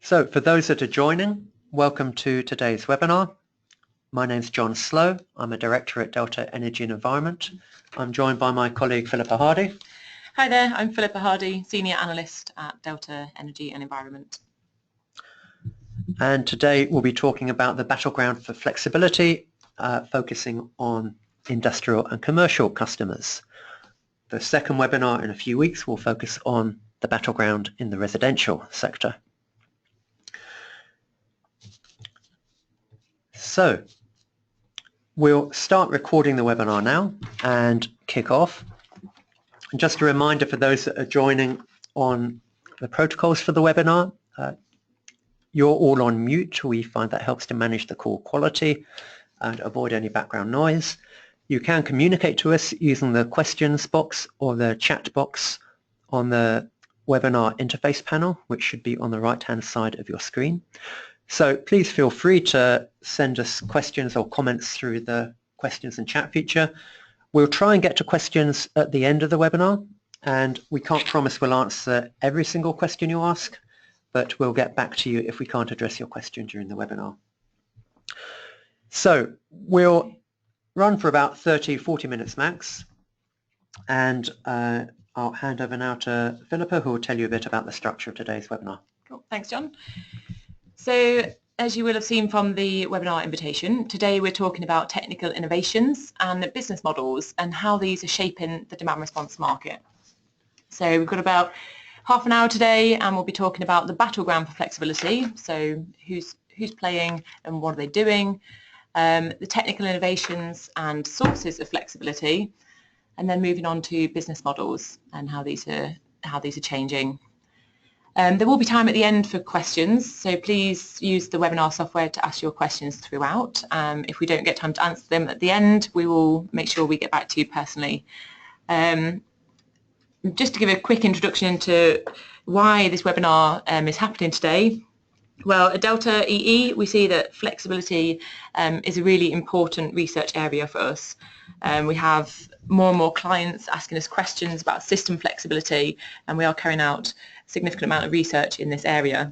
So for those that are joining, welcome to today's webinar. My name's John Slow. I'm a director at Deltaee Energy and Environment. I'm joined by my colleague Philippa Hardy. Hi there, I'm Philippa Hardy, Senior Analyst at Deltaee Energy and Environment. And today we'll be talking about the battleground for flexibility, focusing on industrial and commercial customers. The second webinar in a few weeks will focus on the battleground in the residential sector. So we'll start recording the webinar now and kick off. And just a reminder for those that are joining on the protocols for the webinar, you're all on mute. We find that helps to manage the call quality and avoid any background noise. You can communicate to us using the questions box or the chat box on the webinar interface panel, which should be on the right-hand side of your screen. So please feel free to send us questions or comments through the questions and chat feature. We'll try and get to questions at the end of the webinar, and we can't promise we'll answer every single question you ask, but we'll get back to you if we can't address your question during the webinar. So we'll run for about 30-40 minutes max, and I'll hand over now to Philippa, who will tell you a bit about the structure of today's webinar. Cool. Thanks, John. So as you will have seen from the webinar invitation, today we're talking about technical innovations and business models and how these are shaping the demand response market. So we've got about half an hour today, and we'll be talking about the battleground for flexibility. So who's playing and what are they doing, the technical innovations and sources of flexibility, and then moving on to business models and how these are changing. There will be time at the end for questions, so please use the webinar software to ask your questions throughout. If we don't get time to answer them at the end, we will make sure we get back to you personally. Just to give a quick introduction into why this webinar is happening today. Well, at Deltaee, we see that flexibility is a really important research area for us. We have more and more clients asking us questions about system flexibility, and we are carrying out a significant amount of research in this area.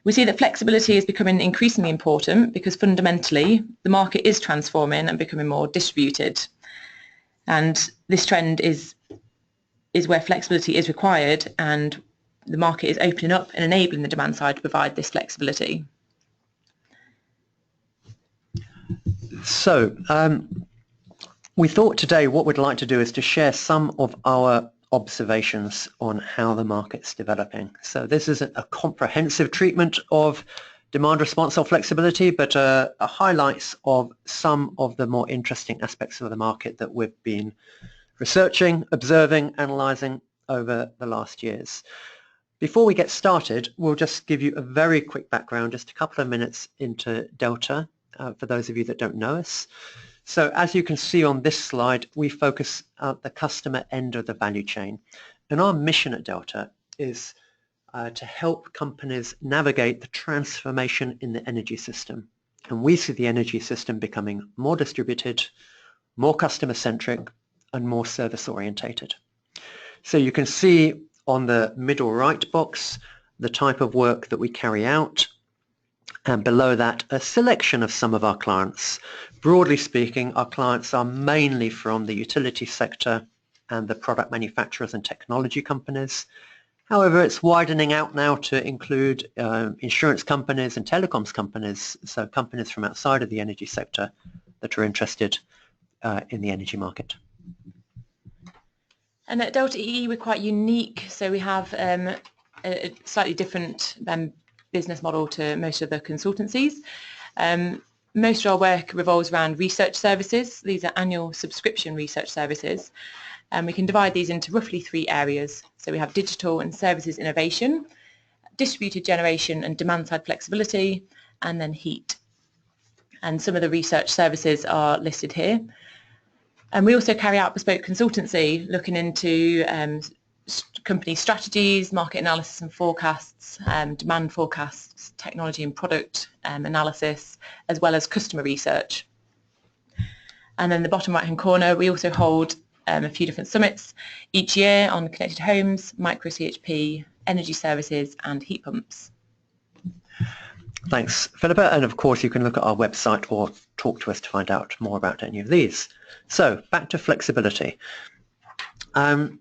We see that flexibility is becoming increasingly important because fundamentally the market is transforming and becoming more distributed. And this trend is where flexibility is required, and the market is opening up and enabling the demand side to provide this flexibility. So we thought today what we'd like to do is to share some of our observations on how the market's developing. So this isn't a comprehensive treatment of demand response or flexibility, but a highlights of some of the more interesting aspects of the market that we've been researching, observing, analysing over the last years. Before we get started, we'll just give you a very quick background, just a couple of minutes into Deltaee, for those of you that don't know us. So as you can see on this slide, we focus at the customer end of the value chain. And our mission at Deltaee is to help companies navigate the transformation in the energy system. And we see the energy system becoming more distributed, more customer-centric, and more service-orientated. So you can see on the middle right box the type of work that we carry out, and below that a selection of some of our clients. Broadly speaking, our clients are mainly from the utility sector and the product manufacturers and technology companies. However, it's widening out now to include insurance companies and telecoms companies, so companies from outside of the energy sector that are interested in the energy market. And at Deltaee, we're quite unique, so we have a slightly different business model to most of the consultancies. Most of our work revolves around research services. These are annual subscription research services, and we can divide these into roughly 3 areas. So we have digital and services innovation, distributed generation and demand-side flexibility, and then heat. And some of the research services are listed here. And we also carry out bespoke consultancy, looking into company strategies, market analysis and forecasts, demand forecasts, technology and product analysis, as well as customer research. And then the bottom right-hand corner, we also hold a few different summits each year on connected homes, micro CHP, energy services and heat pumps. Thanks, Philippa. And of course, you can look at our website or talk to us to find out more about any of these. So back to flexibility. And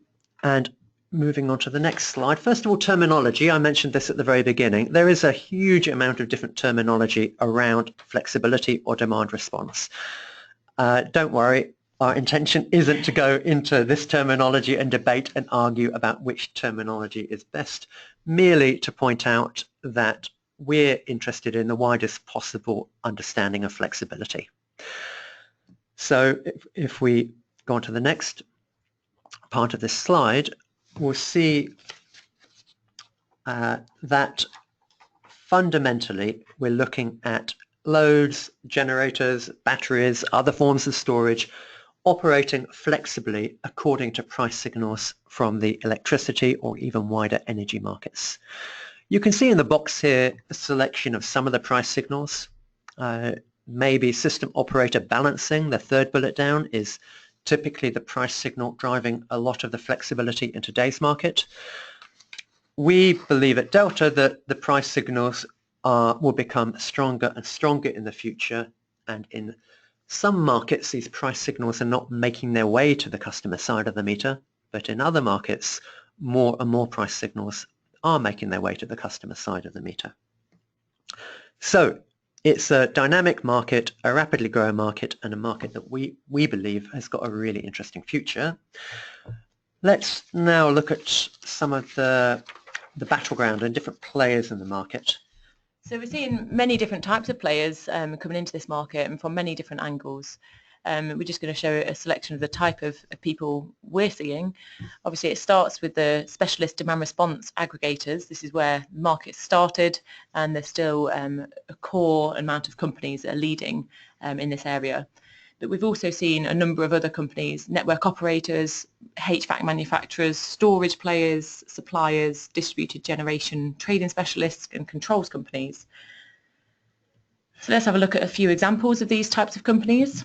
moving on to the next slide. First of all, terminology. I mentioned this at the very beginning. There is a huge amount of different terminology around flexibility or demand response. Don't worry, our intention isn't to go into this terminology and debate and argue about which terminology is best, merely to point out that we're interested in the widest possible understanding of flexibility. So if we go on to the next part of this slide, we'll see that fundamentally we're looking at loads, generators, batteries, other forms of storage operating flexibly according to price signals from the electricity or even wider energy markets. You can see in the box here a selection of some of the price signals. Maybe system operator balancing, the third bullet down, is typically the price signal driving a lot of the flexibility in today's market. We believe at Delta that the price signals will become stronger and stronger in the future, and in some markets these price signals are not making their way to the customer side of the meter, but in other markets more and more price signals are making their way to the customer side of the meter. So it's a dynamic market, a rapidly growing market, and a market that we believe has got a really interesting future. Let's now look at some of the battleground and different players in the market. So we're seeing many different types of players coming into this market and from many different angles. We're just going to show a selection of the type of people we're seeing. Obviously, it starts with the specialist demand response aggregators. This is where the market started, and there's still a core amount of companies that are leading in this area. But we've also seen a number of other companies, network operators, HVAC manufacturers, storage players, suppliers, distributed generation, trading specialists, and controls companies. So let's have a look at a few examples of these types of companies.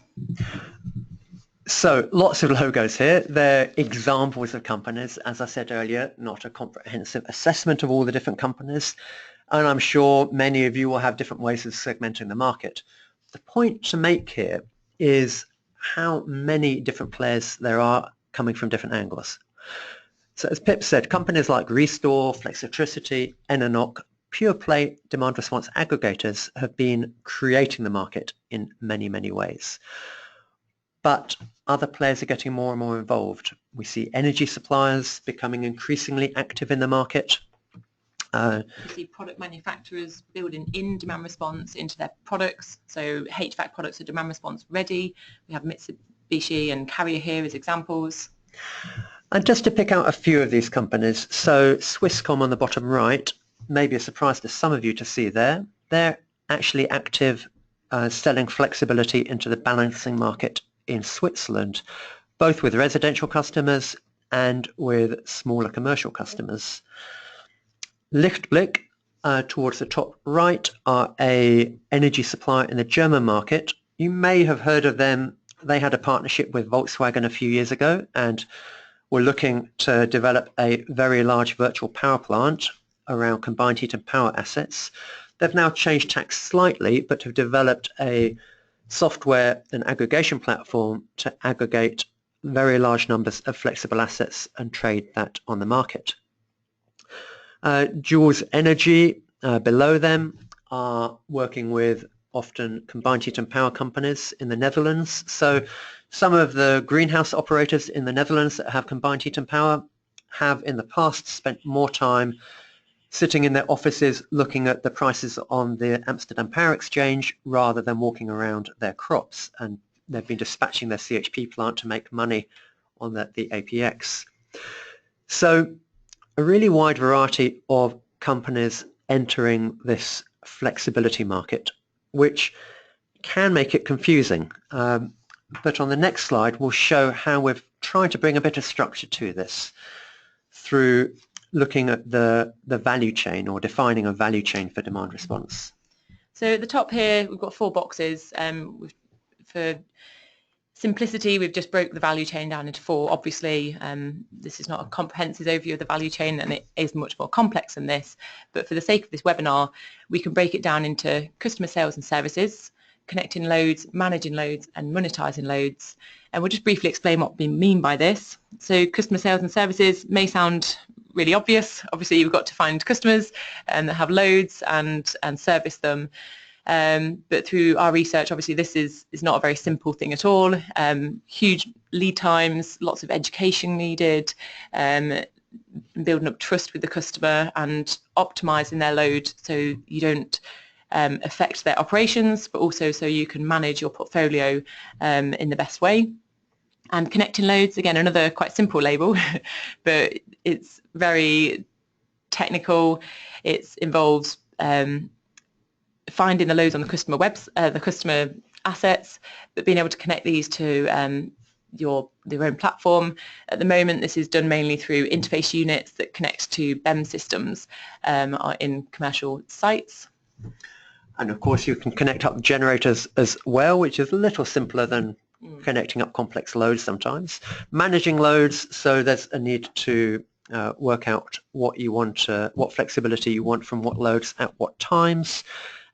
So lots of logos here. They're examples of companies. As I said earlier, not a comprehensive assessment of all the different companies. And I'm sure many of you will have different ways of segmenting the market. The point to make here is how many different players there are coming from different angles. So as Pip said, companies like Restore, Flexitricity, Enenoc, pure play demand response aggregators have been creating the market in many, many ways. But other players are getting more and more involved. We see energy suppliers becoming increasingly active in the market. You see product manufacturers building in demand response into their products. So HVAC products are demand response ready. We have Mitsubishi and Carrier here as examples. And just to pick out a few of these companies, so Swisscom on the bottom right, may be a surprise to some of you to see there. They're actually active selling flexibility into the balancing market in Switzerland, both with residential customers and with smaller commercial customers. Lichtblick, towards the top right, are an energy supplier in the German market. You may have heard of them. They had a partnership with Volkswagen a few years ago and were looking to develop a very large virtual power plant around combined heat and power assets. They've now changed tack slightly, but have developed a software and aggregation platform to aggregate very large numbers of flexible assets and trade that on the market. Jules Energy, below them, are working with often combined heat and power companies in the Netherlands. So some of the greenhouse operators in the Netherlands that have combined heat and power have in the past spent more time sitting in their offices looking at the prices on the Amsterdam Power Exchange rather than walking around their crops, and they've been dispatching their CHP plant to make money on the APX. So a really wide variety of companies entering this flexibility market, which can make it confusing. But on the next slide, we'll show how we've tried to bring a bit of structure to this through looking at the value chain, or defining a value chain for demand response. So at the top here, we've got 4 boxes for Simplicity, we've just broke the value chain down into 4. Obviously, this is not a comprehensive overview of the value chain, and it is much more complex than this. But for the sake of this webinar, we can break it down into customer sales and services, connecting loads, managing loads, and monetizing loads. And we'll just briefly explain what we mean by this. So customer sales and services may sound really obvious. Obviously, you've got to find customers that have loads and service them. But through our research, obviously this is not a very simple thing at all. Huge lead times, lots of education needed, building up trust with the customer and optimizing their load so you don't affect their operations, but also so you can manage your portfolio in the best way. And connecting loads, again, another quite simple label, but it's very technical. It involves finding the loads on the customer the customer assets, but being able to connect these to their own platform. At the moment, this is done mainly through interface units that connect to BEM systems in commercial sites. And of course, you can connect up generators as well, which is a little simpler than connecting up complex loads sometimes. Managing loads, so there's a need to work out what you want, what flexibility you want from what loads at what times.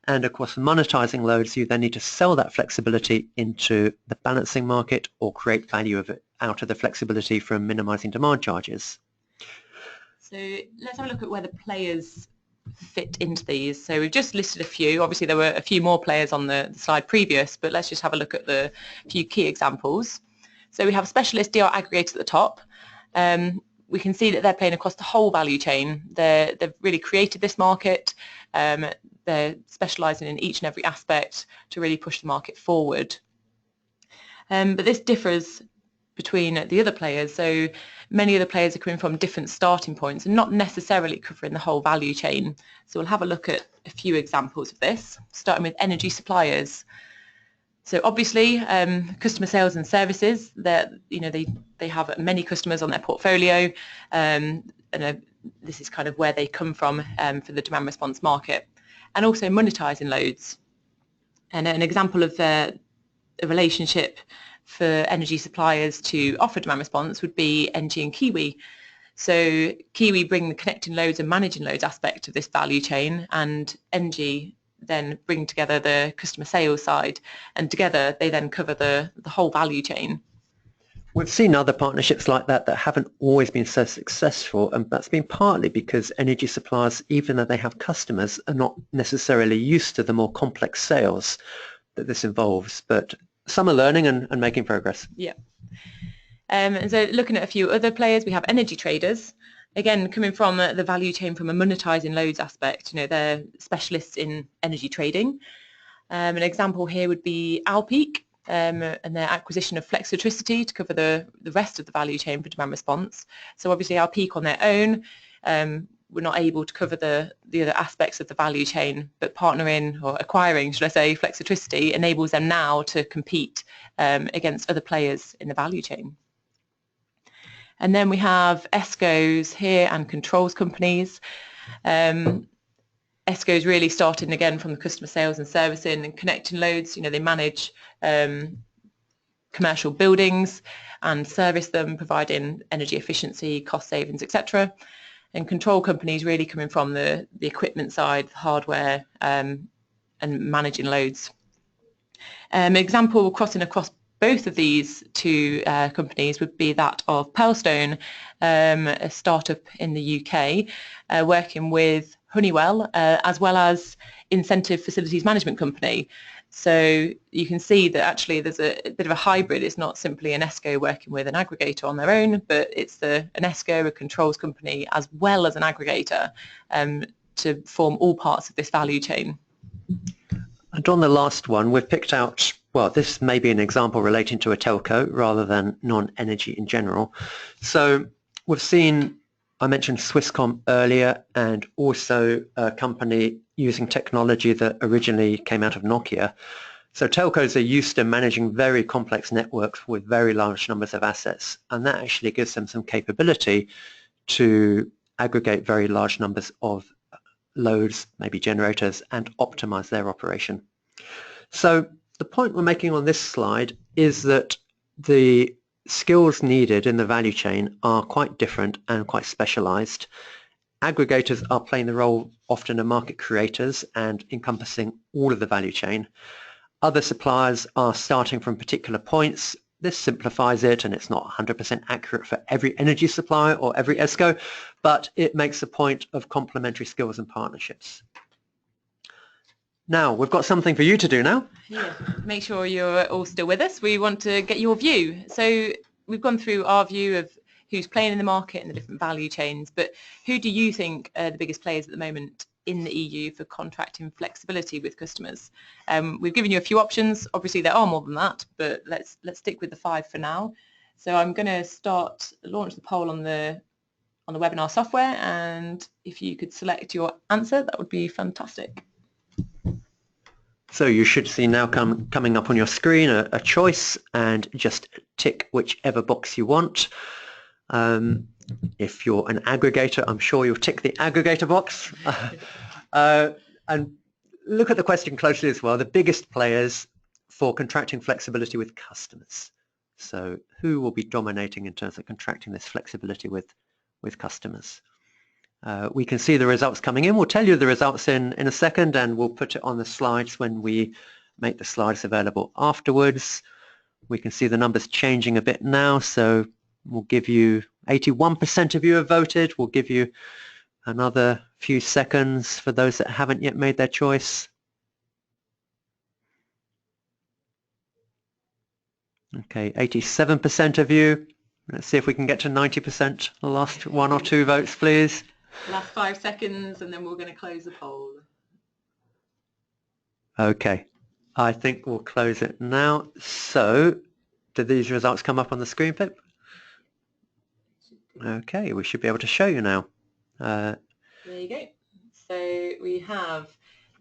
And of course, monetizing loads, you then need to sell that flexibility into the balancing market or create value of it out of the flexibility from minimizing demand charges. So let's have a look at where the players fit into these. So we've just listed a few. Obviously, there were a few more players on the slide previous, but let's just have a look at the few key examples. So we have specialist DR aggregators at the top. We can see that they're playing across the whole value chain. They've really created this market. They're specialising in each and every aspect to really push the market forward. But this differs between the other players. So many of the players are coming from different starting points and not necessarily covering the whole value chain. So we'll have a look at a few examples of this, starting with energy suppliers. So obviously, customer sales and services, they have many customers on their portfolio, and this is kind of where they come from for the demand response market, and also monetizing loads. And an example of a relationship for energy suppliers to offer demand response would be ENGIE and Kiwi. So Kiwi bring the connecting loads and managing loads aspect of this value chain, and ENGIE then bring together the customer sales side, and together they then cover the whole value chain. We've seen other partnerships like that haven't always been so successful, and that's been partly because energy suppliers, even though they have customers, are not necessarily used to the more complex sales that this involves. But some are learning and making progress. Yeah. And so looking at a few other players, we have energy traders. Again, coming from the value chain from a monetizing loads aspect, they're specialists in energy trading. An example here would be Alpeak and their acquisition of Flexitricity to cover the rest of the value chain for demand response. So obviously Alpeak on their own were not able to cover the other aspects of the value chain, but partnering or acquiring, should I say, Flexitricity enables them now to compete against other players in the value chain. And then we have ESCOs here and controls companies. ESCOs really starting again from the customer sales and servicing and connecting loads. They manage commercial buildings and service them, providing energy efficiency, cost savings, etc. And control companies really coming from the equipment side, the hardware, and managing loads. An example crossing across both of these two companies would be that of Pearlstone, a startup in the UK, working with Honeywell, as well as Incentive Facilities Management Company. So you can see that actually there's a bit of a hybrid. It's not simply an ESCO working with an aggregator on their own, but it's an ESCO, a controls company, as well as an aggregator to form all parts of this value chain. And on the last one, we've picked out, well, this may be an example relating to a telco rather than non-energy in general. So we've seen, I mentioned Swisscom earlier, and also a company using technology that originally came out of Nokia. So telcos are used to managing very complex networks with very large numbers of assets, and that actually gives them some capability to aggregate very large numbers of loads, maybe generators, and optimize their operation. So the point we're making on this slide is that the skills needed in the value chain are quite different and quite specialized. Aggregators are playing the role often of market creators and encompassing all of the value chain. Other suppliers are starting from particular points. This simplifies it, and it's not 100% accurate for every energy supplier or every ESCO, but it makes a point of complementary skills and partnerships. Now, we've got something for you to do now. Yeah, make sure you're all still with us. We want to get your view. So we've gone through our view of who's playing in the market and the different value chains, but who do you think are the biggest players at the moment in the EU for contracting flexibility with customers? We've given you a few options. Obviously, there are more than that, but let's stick with the 5 for now. So I'm going to launch the poll on the webinar software, and if you could select your answer, that would be fantastic. So you should see now coming up on your screen a choice, and just tick whichever box you want. If you're an aggregator, I'm sure you'll tick the aggregator box. And look at the question closely as well. The biggest players for contracting flexibility with customers. So who will be dominating in terms of contracting this flexibility with customers? We can see the results coming in. We'll tell you the results in a second, and we'll put it on the slides when we make the slides available afterwards. We can see the numbers changing a bit now, so we'll give you 81% of you have voted. We'll give you another few seconds for those that haven't yet made their choice. Okay, 87% of you. Let's see if we can get to 90%. The last 1 or 2 votes, please. Last 5 seconds, and then we're going to close the poll. Okay, I think we'll close it now. So, did these results come up on the screen, Pip? Okay, we should be able to show you now. There you go. So we have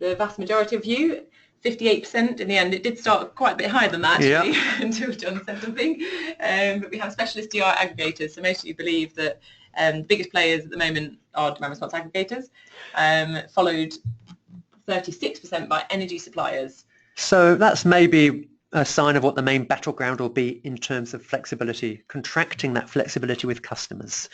the vast majority of you, 58% in the end. It did start quite a bit higher than that, actually, until John said something. But we have specialist DR aggregators, so most of you believe that the biggest players at the moment are demand response aggregators, followed 36% by energy suppliers. So that's maybe a sign of what the main battleground will be in terms of flexibility, contracting that flexibility with customers.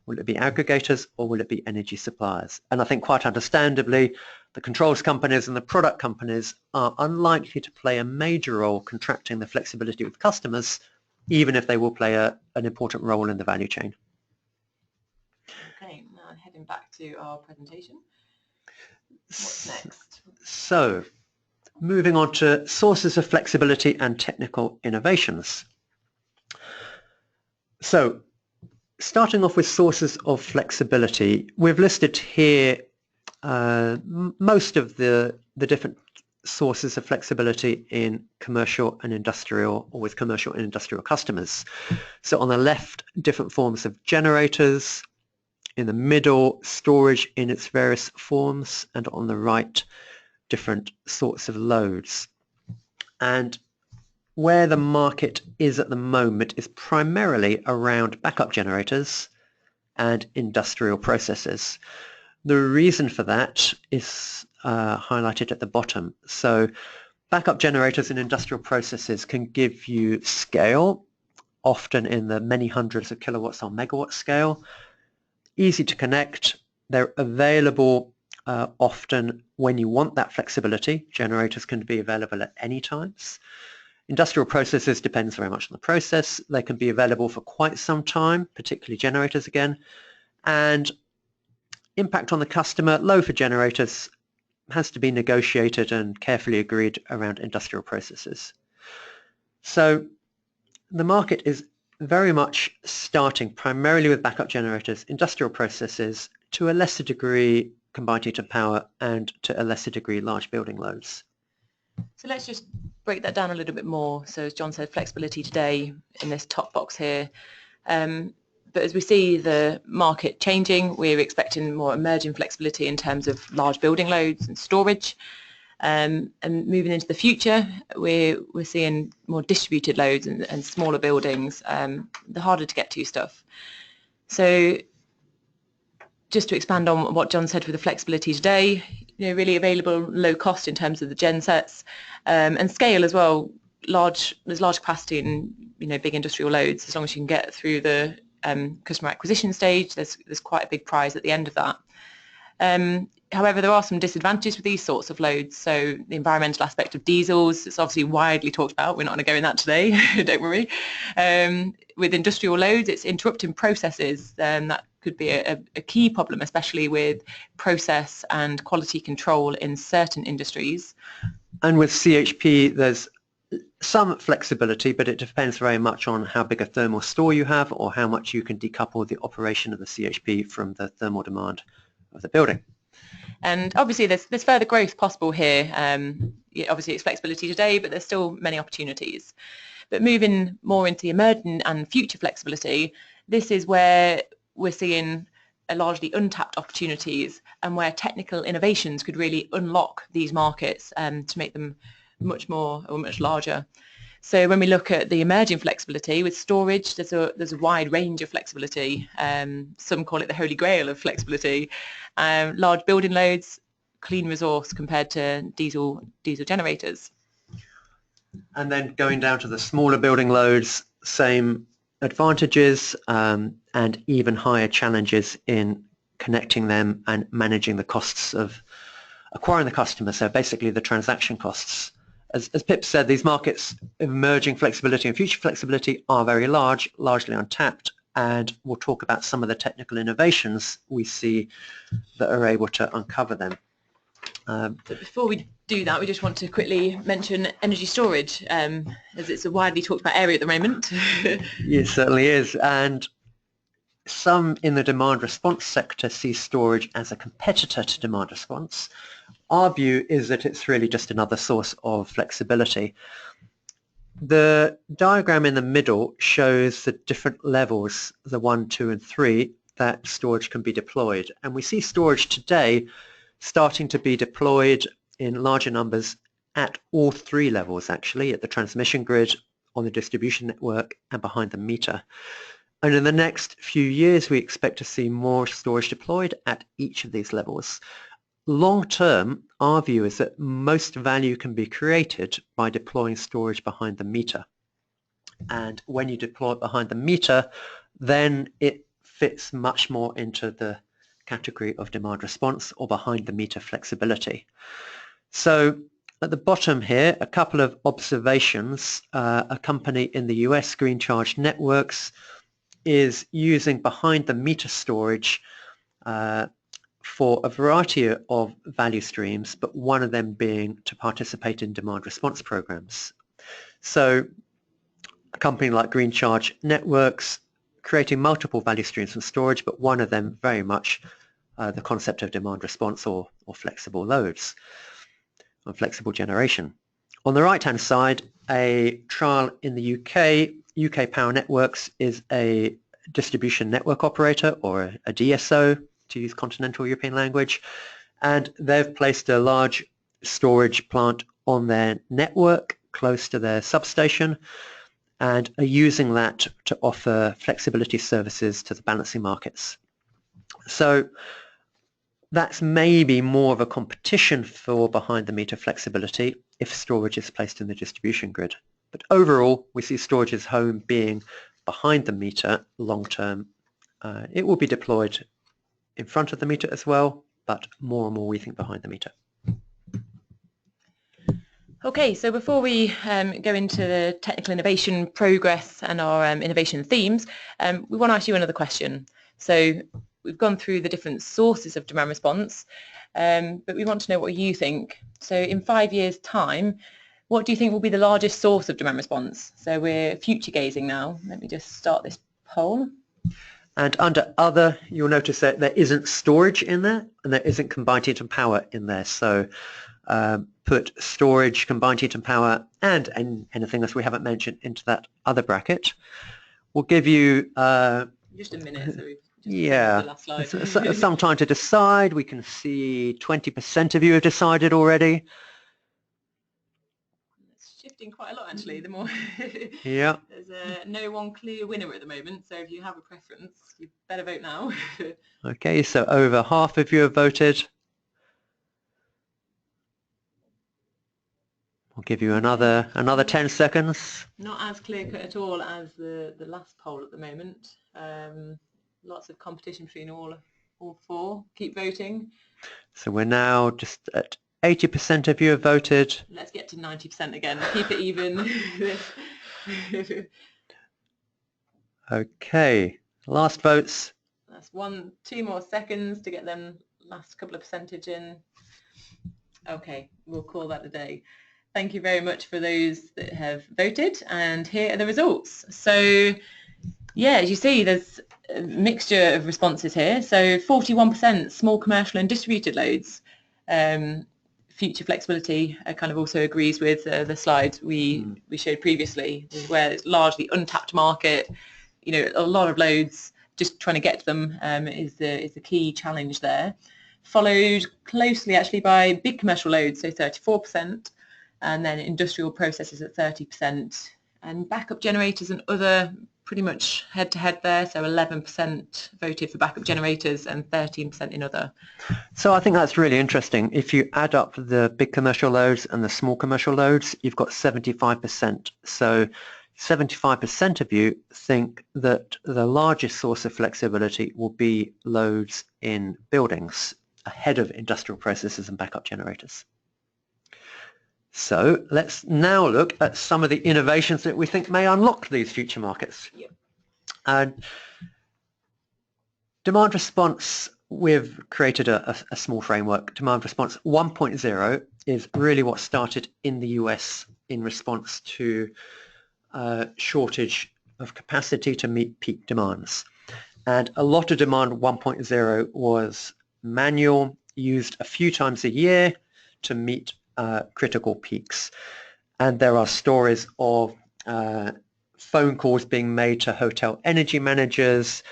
Will it be aggregators or will it be energy suppliers? And I think quite understandably, the controls companies and the product companies are unlikely to play a major role contracting the flexibility with customers, even if they will play an important role in the value chain. Okay, now heading back to our presentation. What's next? So, moving on to sources of flexibility and technical innovations. So, starting off with sources of flexibility, we've listed here most of the different sources of flexibility in commercial and industrial, or with commercial and industrial customers. So on the left, different forms of generators, in the middle, storage in its various forms, and on the right, different sorts of loads. And where the market is at the moment is primarily around backup generators and industrial processes. The reason for that is highlighted at the bottom. So backup generators in industrial processes can give you scale, often in the many hundreds of kilowatts or megawatt scale. Easy to connect. They're available often when you want that flexibility. Generators can be available at any times. Industrial processes depends very much on the process. They can be available for quite some time, particularly generators again. And impact on the customer, low for generators, has to be negotiated and carefully agreed around industrial processes. So the market is very much starting primarily with backup generators, industrial processes, to a lesser degree combined heat and power, and to a lesser degree large building loads. So let's just break that down a little bit more. So as John said, flexibility today in this top box here. But as we see the market changing, we're expecting more emerging flexibility in terms of large building loads and storage. And moving into the future, we're seeing more distributed loads and smaller buildings, the harder to get to stuff. So just to expand on what John said with the flexibility today, really available low cost in terms of the gen sets, and scale as well. there's large capacity in big industrial loads. As long as you can get through the customer acquisition stage, there's quite a big prize at the end of that. However, there are some disadvantages with these sorts of loads. So the environmental aspect of diesels, it's obviously widely talked about. We're not going to go in that today, don't worry. With industrial loads, it's interrupting processes. That could be a key problem, especially with process and quality control in certain industries. And with CHP, there's some flexibility, but it depends very much on how big a thermal store you have or how much you can decouple the operation of the CHP from the thermal demand of the building. And obviously there's further growth possible here. Obviously it's flexibility today, but there's still many opportunities. But moving more into the emerging and future flexibility, this is where we're seeing a largely untapped opportunities and where technical innovations could really unlock these markets to make them much larger. So when we look at the emerging flexibility with storage, there's a wide range of flexibility. Some call it the holy grail of flexibility. Large building loads, clean resource compared to diesel generators. And then going down to the smaller building loads, same advantages and even higher challenges in connecting them and managing the costs of acquiring the customer. So basically the transaction costs. As Pip said, these markets, emerging flexibility and future flexibility, are very large, largely untapped, and we'll talk about some of the technical innovations we see that are able to uncover them. So before we do that, we just want to quickly mention energy storage, as it's a widely talked about area at the moment. It certainly is, and some in the demand response sector see storage as a competitor to demand response. Our view is that it's really just another source of flexibility. The diagram in the middle shows the different levels, the 1, 2 and 3, that storage can be deployed. And we see storage today starting to be deployed in larger numbers at all 3 levels, actually, at the transmission grid, on the distribution network and behind the meter. And in the next few years, we expect to see more storage deployed at each of these levels. Long term, our view is that most value can be created by deploying storage behind the meter. And when you deploy it behind the meter, then it fits much more into the category of demand response or behind the meter flexibility. So at the bottom here, a couple of observations. A company in the US, Green Charge Networks, is using behind the meter storage for a variety of value streams, but one of them being to participate in demand response programs. So a company like Green Charge Networks creating multiple value streams from storage, but one of them very much the concept of demand response or flexible loads or flexible generation. On the right-hand side, a trial in the UK. UK Power Networks is a distribution network operator, or a DSO, to use continental European language, and they've placed a large storage plant on their network close to their substation and are using that to offer flexibility services to the balancing markets. So that's maybe more of a competition for behind the meter flexibility if storage is placed in the distribution grid. But overall, we see storage's home being behind the meter long term. It will be deployed in front of the meter as well, but more and more we think behind the meter. Okay, so before we go into the technical innovation progress and our innovation themes, we want to ask you another question. So we've gone through the different sources of demand response, but we want to know what you think. So in 5 years' time, what do you think will be the largest source of demand response? So we're future gazing now. Let me just start this poll. And under other, you'll notice that there isn't storage in there and there isn't combined heat and power in there. So put storage, combined heat and power, and anything else we haven't mentioned into that other bracket. We'll give you just a minute. So yeah, the last slide. some time to decide. We can see 20% of you have decided already. Shifting quite a lot, actually. The more yeah, there's no one clear winner at the moment, so if you have a preference, you better vote now. Okay, so over half of you have voted. I'll give you another 10 seconds. Not as clear cut at all as the last poll at the moment. Lots of competition between all four. Keep voting. So we're now just at 80% of you have voted. Let's get to 90% again. Keep it even. Okay, last votes. That's 2 more seconds to get them last couple of percentage in. Okay, we'll call that a day. Thank you very much for those that have voted, and here are the results. So yeah, as you see, there's a mixture of responses here. So 41% small commercial and distributed loads. Future flexibility kind of also agrees with the slide we showed previously, where it's largely untapped market. You know, a lot of loads, just trying to get to them is the key challenge there. Followed closely actually by big commercial loads, so 34%, and then industrial processes at 30%, and backup generators and other pretty much head-to-head there, so 11% voted for backup generators and 13% in other. So I think that's really interesting. If you add up the big commercial loads and the small commercial loads, you've got 75%. So 75% of you think that the largest source of flexibility will be loads in buildings ahead of industrial processes and backup generators. So let's now look at some of the innovations that we think may unlock these future markets. Yep. Demand response, we've created a small framework. Demand response 1.0 is really what started in the US in response to shortage of capacity to meet peak demands. And a lot of demand 1.0 was manual, used a few times a year to meet critical peaks. And there are stories of phone calls being made to hotel energy managers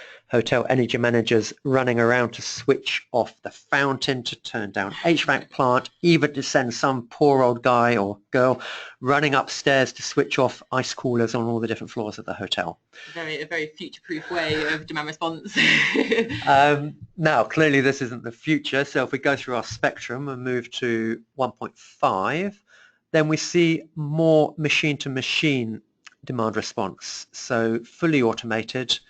running around to switch off the fountain to turn down HVAC plant, even to send some poor old guy or girl running upstairs to switch off ice coolers on all the different floors of the hotel. A very future-proof way of demand response. Now, clearly this isn't the future, so if we go through our spectrum and move to 1.5, then we see more machine-to-machine demand response, so fully automated,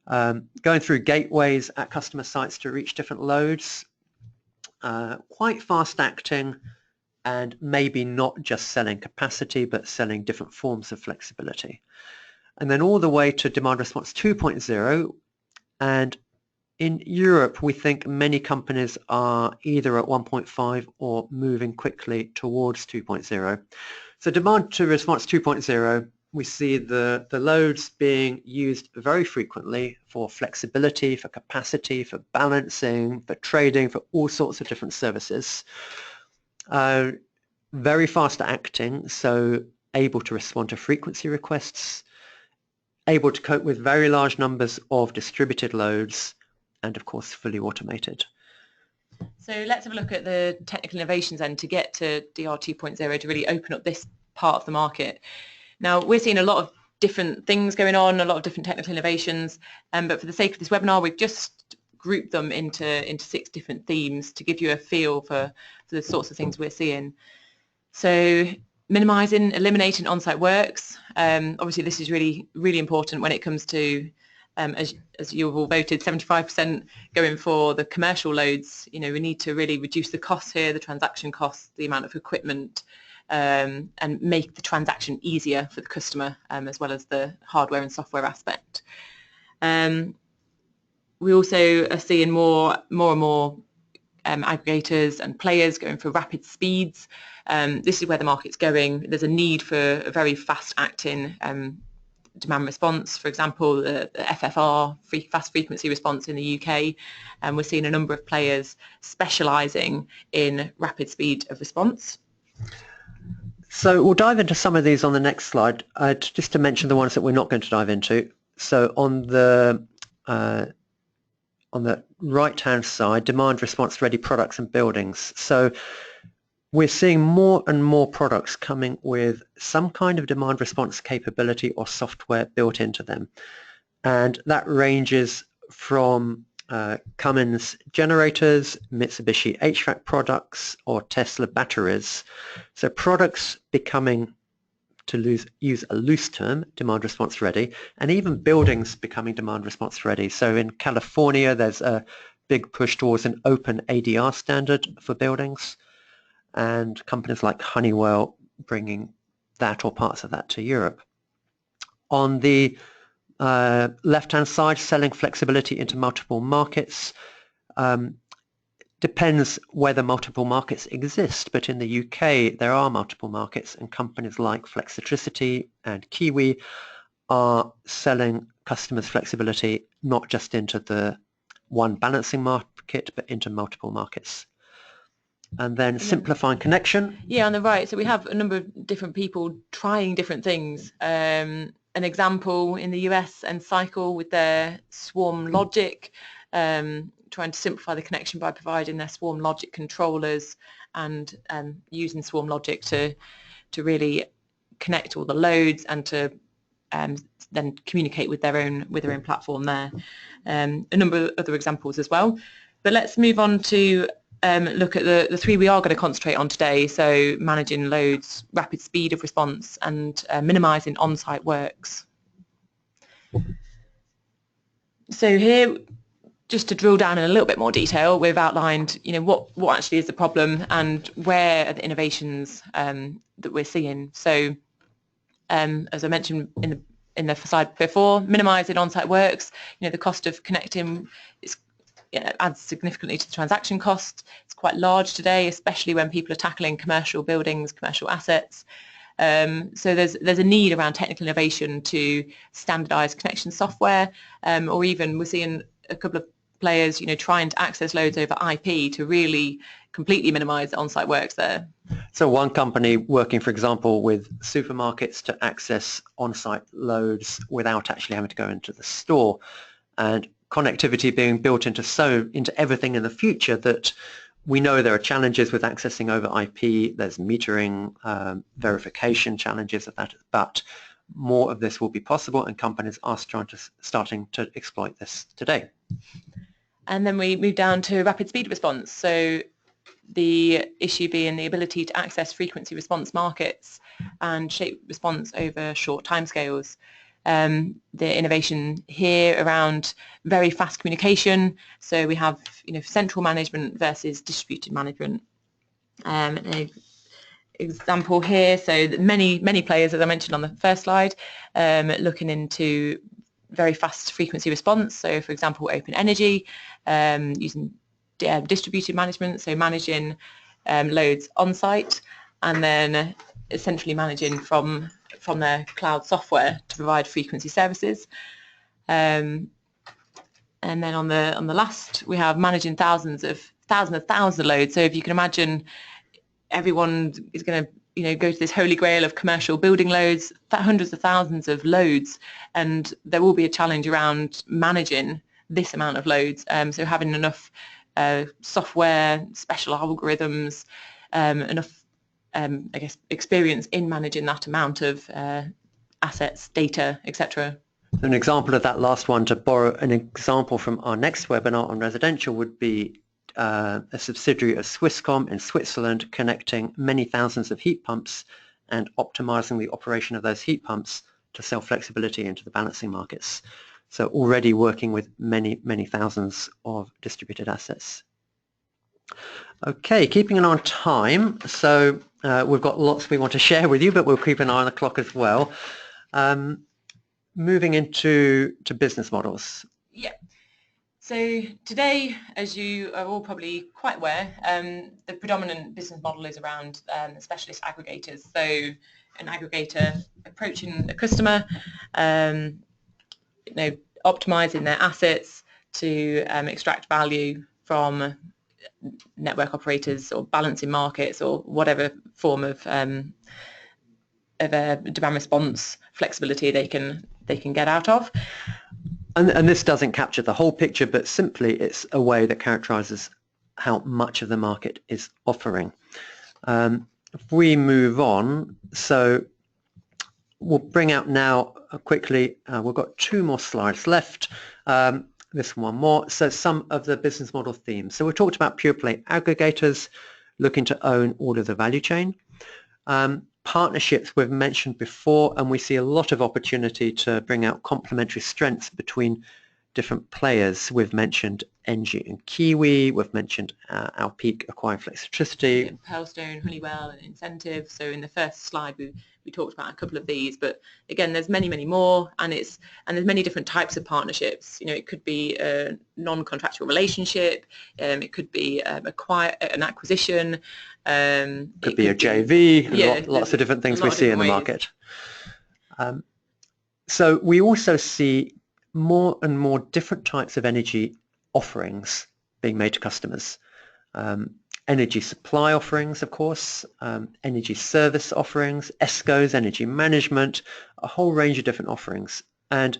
going through gateways at customer sites to reach different loads, quite fast acting, and maybe not just selling capacity but selling different forms of flexibility. And then all the way to demand response 2.0, and in Europe we think many companies are either at 1.5 or moving quickly towards 2.0. So demand to response 2.0, we see the loads being used very frequently for flexibility, for capacity, for balancing, for trading, for all sorts of different services. Very fast acting, so able to respond to frequency requests, able to cope with very large numbers of distributed loads, and of course fully automated. So let's have a look at the technical innovations then to get to DR 2.0 to really open up this part of the market. Now, we're seeing a lot of different things going on, a lot of different technical innovations, but for the sake of this webinar, we've just grouped them into 6 different themes to give you a feel for the sorts of things we're seeing. So minimizing, eliminating on-site works. Obviously, this is really, really important when it comes to, as you've all voted, 75% going for the commercial loads. You know, we need to really reduce the costs here, the transaction costs, the amount of equipment, and make the transaction easier for the customer, as well as the hardware and software aspect. We also are seeing more and more aggregators and players going for rapid speeds. This is where the market's going. There's a need for a very fast-acting demand response. For example, the FFR, fast frequency response in the UK, and we're seeing a number of players specialising in rapid speed of response. So we'll dive into some of these on the next slide, just to mention the ones that we're not going to dive into. So on the right-hand side, demand response ready products and buildings. So we're seeing more and more products coming with some kind of demand response capability or software built into them. And that ranges from Cummins generators, Mitsubishi HVAC products, or Tesla batteries. So products becoming, to use a loose term, demand response ready, and even buildings becoming demand response ready. So in California, there's a big push towards an open ADR standard for buildings, and companies like Honeywell bringing that or parts of that to Europe. On the left-hand side, selling flexibility into multiple markets. Depends whether multiple markets exist, but in the UK there are multiple markets, and companies like Flexitricity and Kiwi are selling customers flexibility not just into the one balancing market but into multiple markets. And then simplifying connection. Yeah, on the right, so we have a number of different people trying different things. An example in the US, and Cycle with their Swarm Logic, trying to simplify the connection by providing their Swarm Logic controllers and using Swarm Logic to really connect all the loads and to then communicate with their own platform there. A number of other examples as well. But let's move on to look at the three we are going to concentrate on today. So managing loads, rapid speed of response, and minimising on-site works. So here, just to drill down in a little bit more detail, we've outlined, what actually is the problem and where are the innovations that we're seeing. So, as I mentioned in the slide before, minimising on-site works. The cost of connecting adds significantly to the transaction cost. It's quite large today, especially when people are tackling commercial buildings, commercial assets. So there's a need around technical innovation to standardise connection software, or even we're seeing a couple of players, trying to access loads over IP to really completely minimise the on-site works there. So one company working, for example, with supermarkets to access on-site loads without actually having to go into the store, and connectivity being built into everything in the future, that we know there are challenges with accessing over IP. There's metering, verification challenges of that, but more of this will be possible, and companies are starting to exploit this today. And then we move down to rapid speed response. So the issue being the ability to access frequency response markets and shape response over short timescales. The innovation here around very fast communication. So we have central management versus distributed management. An example here. So many players, as I mentioned on the first slide, looking into very fast frequency response. So for example, Open Energy, using distributed management, so managing loads on site and then essentially managing from their cloud software to provide frequency services. And then on the last, we have managing thousands of loads. So if you can imagine, everyone is going to go to this holy grail of commercial building loads, hundreds of thousands of loads, and there will be a challenge around managing this amount of loads. So having enough software, special algorithms, enough I guess experience in managing that amount of assets, data, etc. An example of that last one, to borrow an example from our next webinar on residential, would be a subsidiary of Swisscom in Switzerland connecting many thousands of heat pumps and optimizing the operation of those heat pumps to sell flexibility into the balancing markets. So already working with many thousands of distributed assets. Okay, keeping an eye on time. So we've got lots we want to share with you, but we'll keep an eye on the clock as well. Moving into business models. Yeah. So today, as you are all probably quite aware, the predominant business model is around specialist aggregators. So an aggregator approaching a customer, optimizing their assets to extract value from network operators or balancing markets or whatever form of a demand response flexibility they can get out of. And this doesn't capture the whole picture, but simply it's a way that characterizes how much of the market is offering. If we move on, so we'll bring out now quickly, we've got 2 more slides left. this one more. So some of the business model themes. So we talked about pure play aggregators looking to own all of the value chain. Partnerships we've mentioned before, and we see a lot of opportunity to bring out complementary strengths between different players. We've mentioned Engie and Kiwi, we've mentioned our Peak acquiring Flexitricity. And Pearlstone, Honeywell and Incentive. So in the first slide we talked about a couple of these, but again there's many more, and there's many different types of partnerships. You know, it could be a non-contractual relationship, it could be an acquisition, could be a JV, yeah, lots of different things we see in the market. So we also see more and more different types of energy offerings being made to customers. Energy supply offerings, of course, energy service offerings, ESCOs, energy management, a whole range of different offerings. And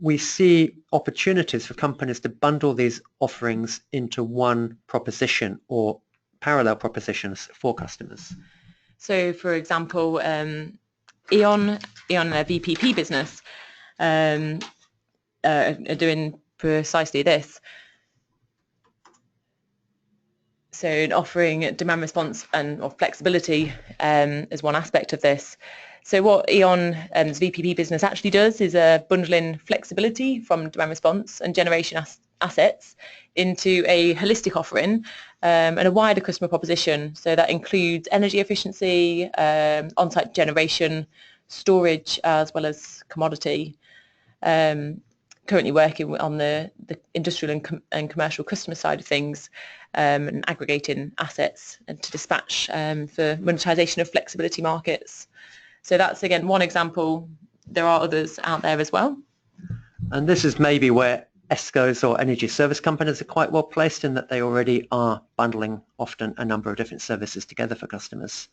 we see opportunities for companies to bundle these offerings into one proposition or parallel propositions for customers. So, for example, E.ON, their VPP business, are doing precisely this. So offering demand response or flexibility as one aspect of this. So what E.ON's VPP business actually does is bundling flexibility from demand response and generation assets into a holistic offering and a wider customer proposition. So that includes energy efficiency, on-site generation, storage, as well as commodity. Currently working on the industrial and commercial customer side of things, and aggregating assets and to dispatch for monetisation of flexibility markets. So that's, again, one example. There are others out there as well. And this is maybe where ESCOs or energy service companies are quite well placed, in that they already are bundling often a number of different services together for customers.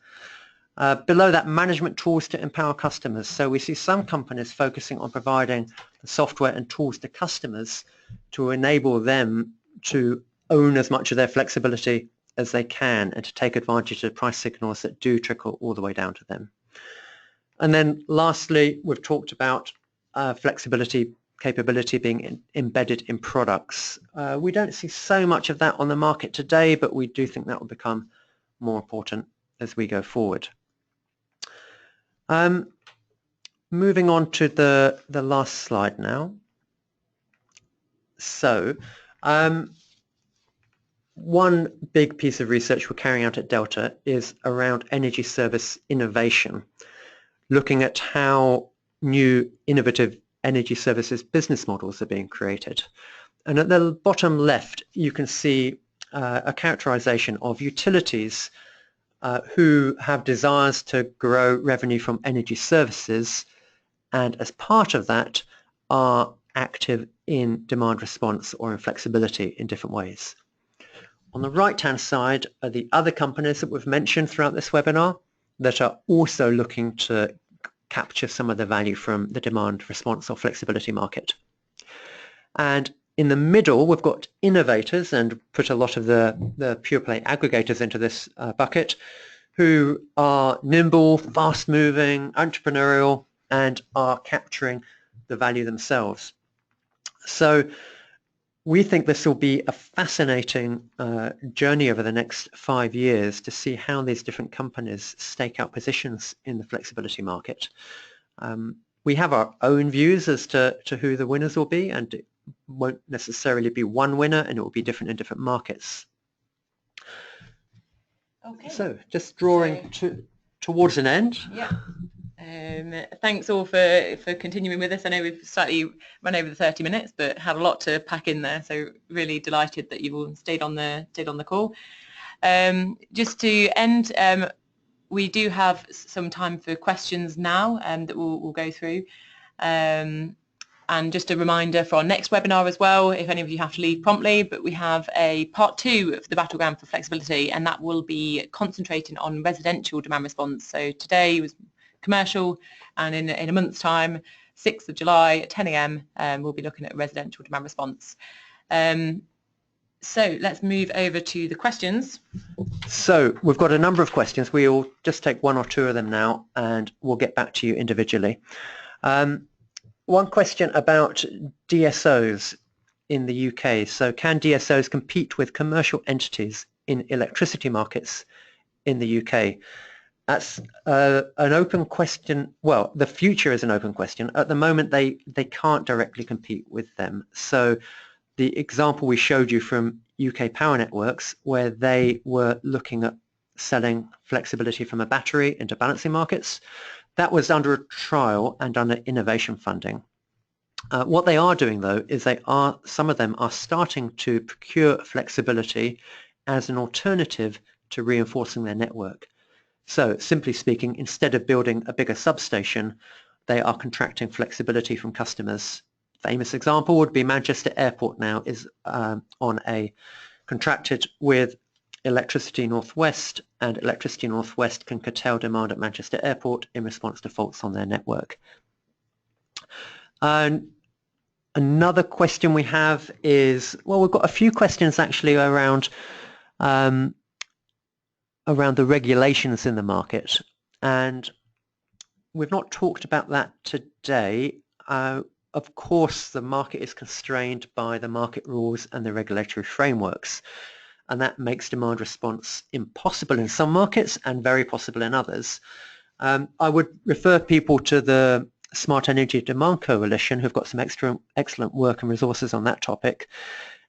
Below that, management tools to empower customers. So we see some companies focusing on providing the software and tools to customers to enable them to own as much of their flexibility as they can and to take advantage of price signals that do trickle all the way down to them. And then lastly, we've talked about flexibility capability being embedded in products. We don't see so much of that on the market today, but we do think that will become more important as we go forward. Moving on to the last slide now. So one big piece of research we're carrying out at Deltaee is around energy service innovation, looking at how new innovative energy services business models are being created. And at the bottom left, you can see a characterization of utilities who have desires to grow revenue from energy services, and as part of that are active in demand response or in flexibility in different ways. On the right-hand side are the other companies that we've mentioned throughout this webinar that are also looking to capture some of the value from the demand response or flexibility market. And in the middle, we've got innovators, and put a lot of the pure play aggregators into this bucket, who are nimble, fast-moving, entrepreneurial, and are capturing the value themselves. So we think this will be a fascinating journey over the next 5 years to see how these different companies stake out positions in the flexibility market. We have our own views as to who the winners will be, and it won't necessarily be one winner, and it will be different in different markets. Okay. So just drawing towards an end. Yeah. Thanks all for continuing with us. I know we've slightly run over the 30 minutes, but had a lot to pack in there. So really delighted that you all stayed on the call. Just to end, we do have some time for questions now that we'll go through. And just a reminder for our next webinar as well, if any of you have to leave promptly, but we have a part 2 of the battleground for flexibility, and that will be concentrating on residential demand response. So today was commercial, and in a month's time, 6th of July at 10 a.m, we'll be looking at residential demand response. So let's move over to the questions. So we've got a number of questions. We'll just take 1 or 2 of them now, and we'll get back to you individually. One question about DSOs. in the UK. So can DSOs compete with commercial entities in electricity markets in the UK? That's an open question. Well, the future is an open question. At the moment, they can't directly compete with them. So the example we showed you from UK Power Networks, where they were looking at selling flexibility from a battery into balancing markets, that was under a trial and under innovation funding. What they are doing, though, is some of them are starting to procure flexibility as an alternative to reinforcing their network. So simply speaking, instead of building a bigger substation, they are contracting flexibility from customers. Famous example would be Manchester Airport now is contracted with Electricity Northwest, and Electricity Northwest can curtail demand at Manchester Airport in response to faults on their network. Another question we have is, well, we've got a few questions actually around the regulations in the market, and we've not talked about that today. Of course, the market is constrained by the market rules and the regulatory frameworks, and that makes demand response impossible in some markets and very possible in others. I would refer people to the Smart Energy Demand Coalition, who've got some excellent work and resources on that topic.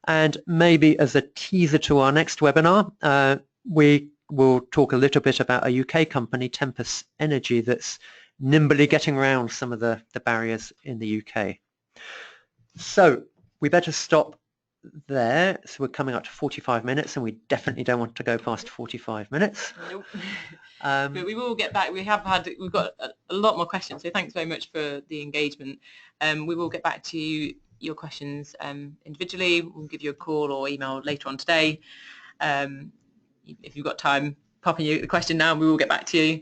And maybe as a teaser to our next webinar, we will talk a little bit about a UK company, Tempest Energy, that's nimbly getting around some of the barriers in the UK. So we better stop there. So we're coming up to 45 minutes, and we definitely don't want to go past 45 minutes. Nope. But we will get back. We've got a lot more questions, so thanks very much for the engagement. We will get back to your questions individually. We'll give you a call or email later on today. If you've got time, pop in the question now and we will get back to you.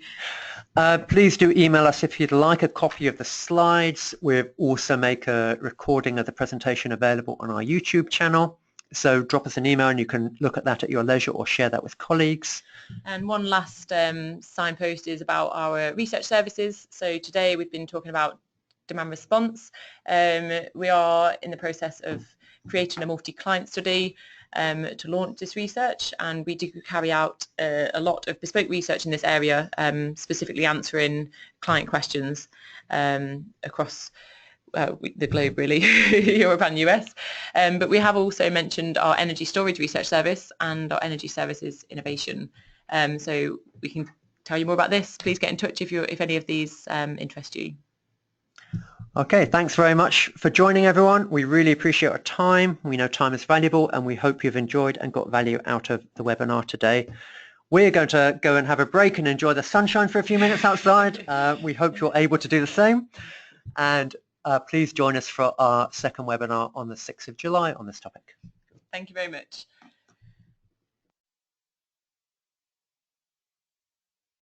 Please do email us if you'd like a copy of the slides. We'll also make a recording of the presentation available on our YouTube channel. So drop us an email and you can look at that at your leisure or share that with colleagues. And one last signpost is about our research services. So today we've been talking about demand response. We are in the process of creating a multi-client study to launch this research, and we do carry out a lot of bespoke research in this area, specifically answering client questions across the globe, really, Europe and US. But we have also mentioned our energy storage research service and our energy services innovation. So we can tell you more about this. Please get in touch if any of these interest you. Okay, thanks very much for joining, everyone. We really appreciate your time. We know time is valuable, and we hope you've enjoyed and got value out of the webinar today. We're going to go and have a break and enjoy the sunshine for a few minutes outside. We hope you're able to do the same. And please join us for our second webinar on the 6th of July on this topic. Thank you very much.